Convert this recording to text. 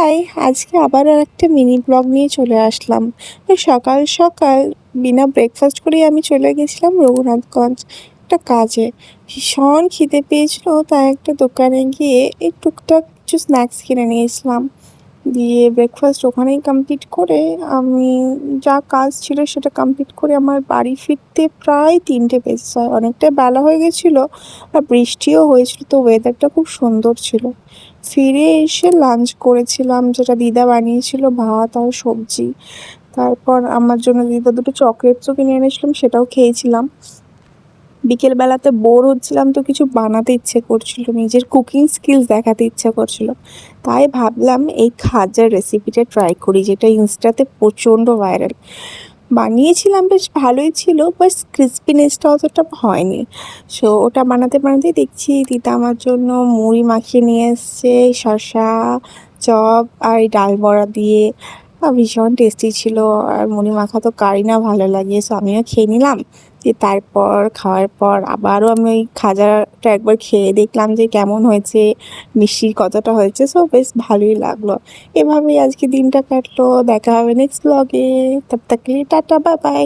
High! আজকে আবার আরেকটা মিনি ব্লগ নিয়ে চলে আসলাম। সকাল সকাল বিনা ব্রেকফাস্ট করেই আমি চলে গেছিলাম রঘুনাথগঞ্জ একটা কাজে। ভীষণ খিদে পেয়েছিল, তাই একটা দোকানে গিয়ে এই টুকটাক কিছু স্ন্যাক্স কিনে নিয়েছিলাম। দিয়ে ব্রেকফাস্ট ওখানেই কমপ্লিট করে আমি যা কাজ ছিল সেটা কমপ্লিট করে আমার বাড়ি ফিরতে প্রায় 3টে বেজে যায়। অনেকটাই বেলা হয়ে গেছিলো আর বৃষ্টিও হয়েছিল, তো ওয়েদারটা খুব সুন্দর ছিল। ফিরে এসে লাঞ্চ করেছিলাম, যেটা দিদা বানিয়েছিল, ভাত আর সবজি। তারপর আমার জন্য দিদা দুটো চকলেটসও কিনে এনেছিলাম, সেটাও খেয়েছিলাম। বিকেলবেলাতে বোর হচ্ছিলাম, তো কিছু বানাতে ইচ্ছে করছিল, নিজের কুকিং স্কিলস দেখাতে ইচ্ছে করছিল। তাই ভাবলাম এই খাজার রেসিপিটা ট্রাই করি, যেটা ইনস্টাতে প্রচণ্ড ভাইরাল। বানিয়েছিলাম, বেশ ভালোই ছিল, বাট ক্রিস্পিনেসটা অতটা হয়নি। সো ওটা বানাতে বানাতে দেখছি দিদা আমার জন্য মুড়ি মাখিয়ে নিয়ে এসছে, শসা, চপ আর এই ডাল বড়া দিয়ে। ভীষণ টেস্টি ছিল। আর মুড়ি মাখা তো কারই না ভালো লাগে, সো আমিও খেয়ে নিলাম। দিয়ে তারপর খাওয়ার পর আবারও আমি ওই খাজাটা একবার খেয়ে দেখলাম যে কেমন হয়েছে, মিষ্টি কতটা হয়েছে। সো বেশ ভালোই লাগলো। এভাবেই আজকে দিনটা কাটলো। দেখা হবে নেক্সট ব্লগে। তব তক কে লিয়ে টাটা, বাই বাই।